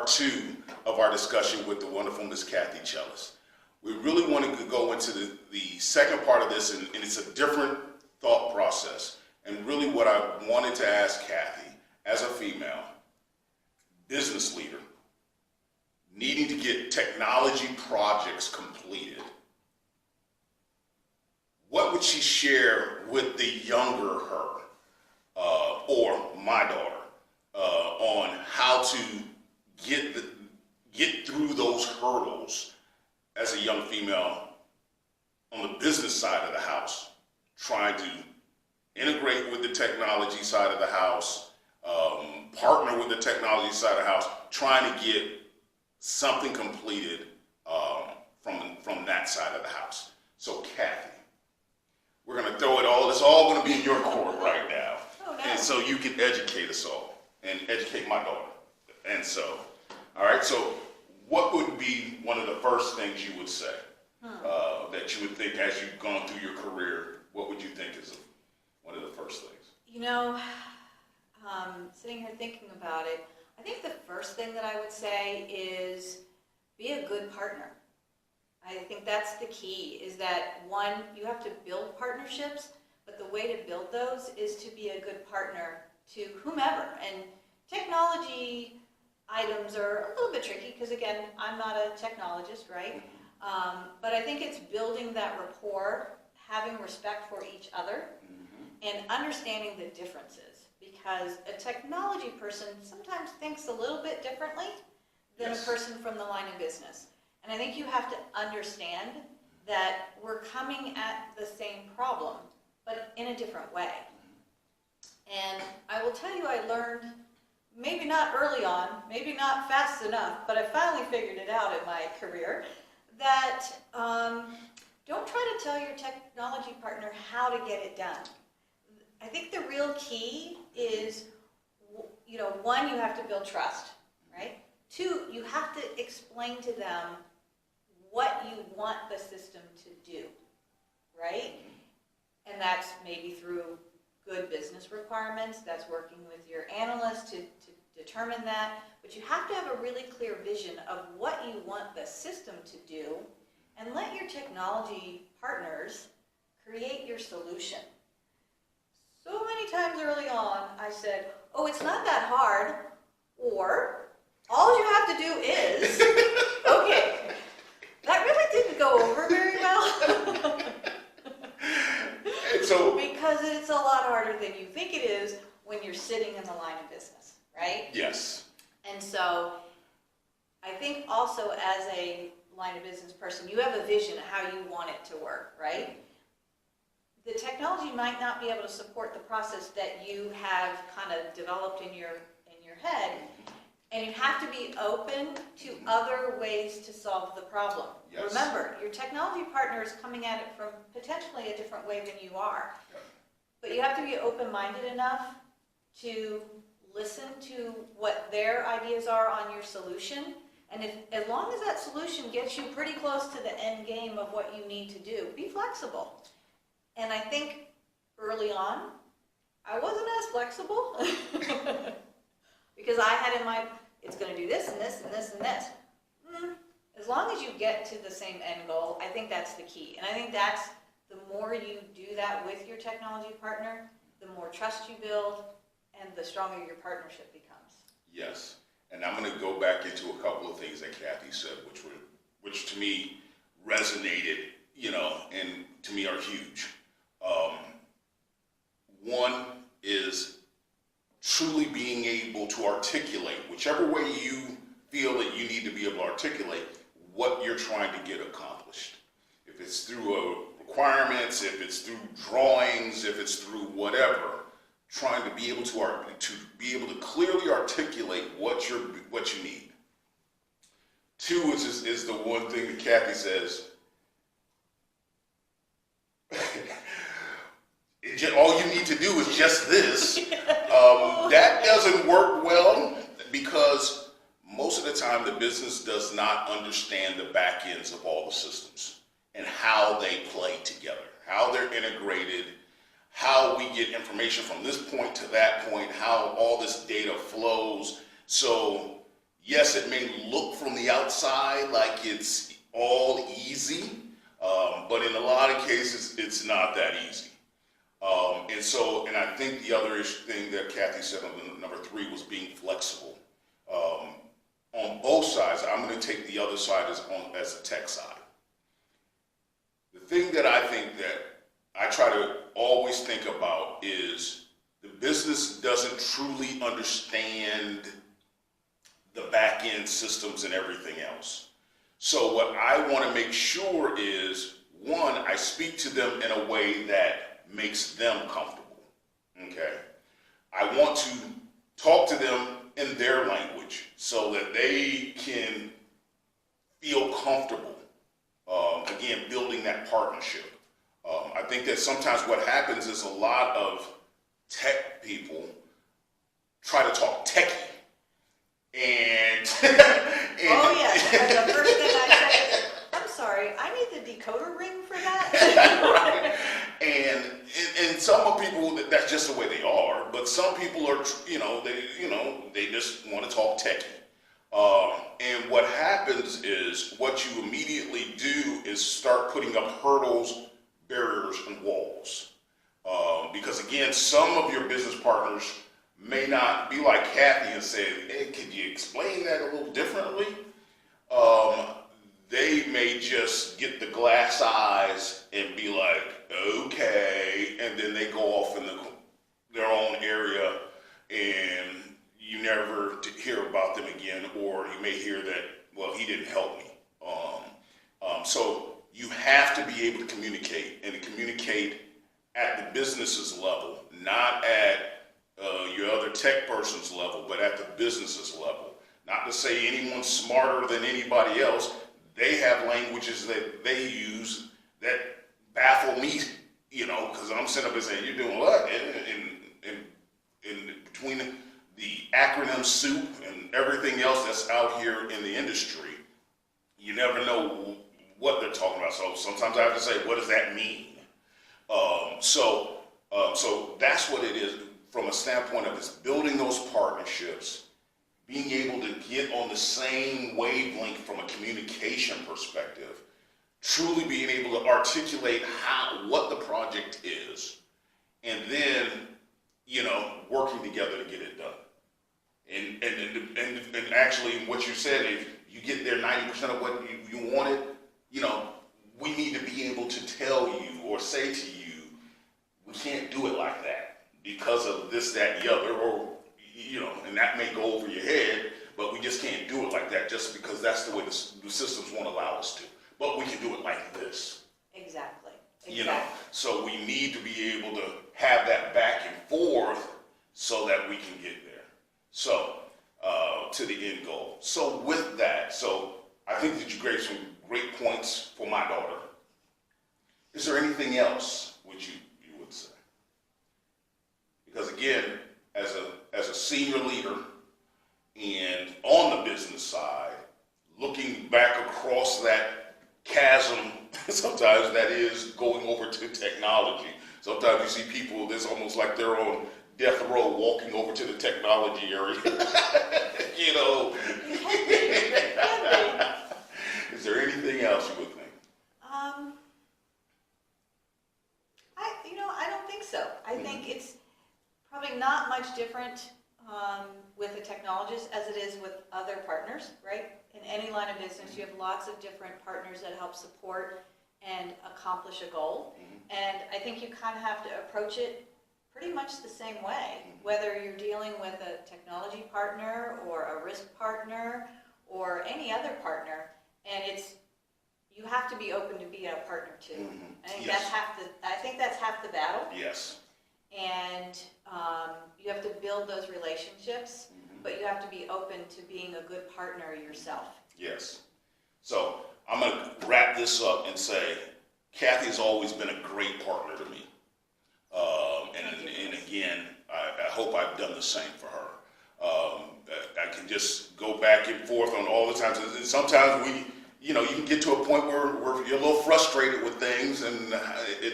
part 2 of our discussion with the wonderful Miss Kathy Chellis. We really want to go into the second part of this, and it's a different thought process. And really what I wanted to ask Kathy, as a female business leader, needing to get technology projects completed, what would she share with the younger her, or my daughter, on how to get through those hurdles as a young female on the business side of the house, trying to integrate with the technology side of the house, partner with the technology side of the house, trying to get something completed from that side of the house. So Kathy, we're going to throw it all, it's all going to be in your court right now. Oh, no. And so you can educate us all and educate my daughter. And so, all right, so what would be one of the first things you would say that you would think as you've gone through your career? What would you think is one of the first things? You know, sitting here thinking about it, I think the first thing that I would say is be a good partner. I think that's the key, is that one, you have to build partnerships, but the way to build those is to be a good partner to whomever. And technology items are a little bit tricky because, again, I'm not a technologist, right? But I think it's building that rapport, having respect for each other, and understanding the differences. Because a technology person sometimes thinks a little bit differently than a person from the line of business. And I think you have to understand that we're coming at the same problem, but in a different way. And I will tell you, I learned, maybe not early on, maybe not fast enough, but I finally figured it out in my career, that don't try to tell your technology partner how to get it done. I think the real key is, you know, one, you have to build trust, right? Two, you have to explain to them what you want the system to do, right? And that's maybe through good business requirements, that's working with your analyst to determine that, but you have to have a really clear vision of what you want the system to do, and let your technology partners create your solution. So many times early on, I said, oh, it's not that hard, or all you have to do is, okay, that really didn't go over very well. Because it's a lot harder than you think it is when you're sitting in the line of business, right? Yes. And so I think also as a line of business person, you have a vision of how you want it to work, right? The technology might not be able to support the process that you have kind of developed in your head, and you have to be open to other ways to solve the problem. Yes. Remember, your technology partner is coming at it from potentially a different way than you are. Yep. But you have to be open-minded enough to listen to what their ideas are on your solution, and as long as that solution gets you pretty close to the end game of what you need to do, be flexible. And I think early on, I wasn't as flexible because I had in mind, it's going to do this and this and this and this. As long as you get to the same end goal, I think that's the key. And I think that's, the more you do that with your technology partner, the more trust you build and the stronger your partnership becomes. Yes. And I'm going to go back into a couple of things that Kathy said, which to me resonated, you know, and to me are huge. One is truly being able to articulate, whichever way you feel that you need to be able to articulate what you're trying to get accomplished. If it's through requirements, if it's through drawings, if it's through whatever, trying to be able to clearly articulate what you need. Two is the one thing that Kathy says. All you need to do is just this. That doesn't work well because most of the time the business does not understand the back ends of all the systems and how they play together, how they're integrated, how we get information from this point to that point, how all this data flows. So yes, it may look from the outside like it's all easy, but in a lot of cases, it's not that easy. And I think the other thing that Kathy said on number 3 was being flexible. On both sides, I'm going to take the other side as a tech side. The thing that I think that I try to always think about is the business doesn't truly understand the back end systems and everything else. So what I want to make sure is, one, I speak to them in a way that makes them comfortable. Okay? I want to talk to them in their language so that they can feel comfortable. Again, building that partnership. I think that sometimes what happens is a lot of tech people try to talk techie. And Oh, yes, and the first thing I say is, I'm sorry, I need the decoder ring for that? right. And some people, that's just the way they are, but some people are, they just want to talk techie. And what happens is, what you immediately do is start putting up hurdles, barriers, and walls. Because again, some of your business partners may not be like Kathy and say, hey, could you explain that a little differently? They may just get the glass eyes and be like, okay, and then they go off in their own area, and you never hear about them again, or you may hear that, well, he didn't help me. So you have to be able to communicate, and to communicate at the business's level, not at your other tech person's level, but at the business's level. Not to say anyone's smarter than anybody else. They have languages that they use that baffle me, because I'm sitting up and saying, you're doing what? And between the acronym soup and everything else that's out here in the industry, you never know what they're talking about. So sometimes I have to say, what does that mean? So that's what it is from a standpoint of it's building those partnerships, being able to get on the same wavelength from a communication perspective, truly being able to articulate what the project is, and then, working together to get it done. And actually what you said, if you get there 90% of what you wanted, we need to be able to tell you or say to you, we can't do it like that because of this, that, and the other, or, and that may go over your head, but we just can't do it like that just because that's the way the systems won't allow us to. But we can do it like this. Exactly. So we need to be able to have that back and forth so that we can get there. So, to the end goal. So with that, I think that you gave some great points for my daughter. Is there anything else which you would say? Because again, as a senior leader and on the business side, looking back across that chasm, sometimes that is going over to technology. Sometimes you see people, it's almost like they're on death row walking over to the technology area. Is there anything else you would think? I don't think so. I think it's probably not much different with a technologist as it is with other partners, right? In any line of business, you have lots of different partners that help support and accomplish a goal. And I think you kind of have to approach it pretty much the same way, whether you're dealing with a technology partner or a risk partner or any other partner. And you have to be open to being a partner too. I think Yes. that's half the battle. Yes. And you have to build those relationships, but you have to be open to being a good partner yourself. Yes. So I'm going to wrap this up and say, Kathy has always been a great partner to me. And again, I hope I've done the same for her. I can just go back and forth on all the times. And sometimes you know, you can get to a point where you're a little frustrated with things and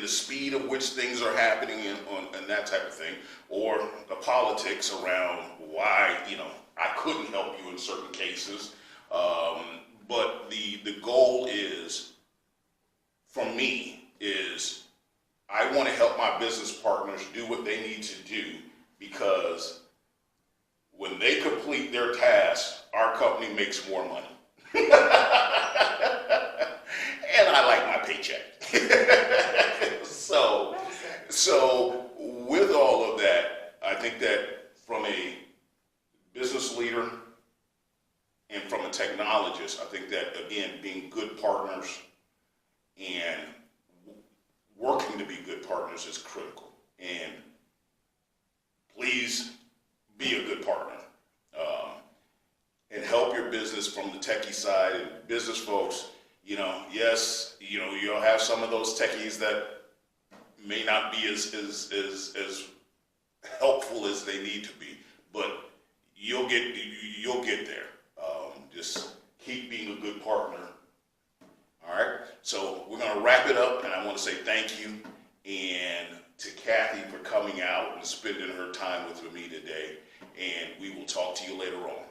the speed of which things are happening and that type of thing, or the politics around why, you know, I couldn't help you in certain cases. But the goal is, for me, is I want to help my business partners do what they need to do, because when they complete their tasks, our company makes more money. And I like my paycheck. So with all of that, I think that from a business leader and from a technologist, I think that, again, being good partners and working to be good partners is critical. And please be a good partner. And help your business from the techie side. And business folks, you know, yes, you know, you'll have some of those techies that may not be as helpful as they need to be, but you'll get there. Just keep being a good partner. All right, so we're going to wrap it up, and I want to say thank you and to Kathy for coming out and spending her time with me today, and we will talk to you later on.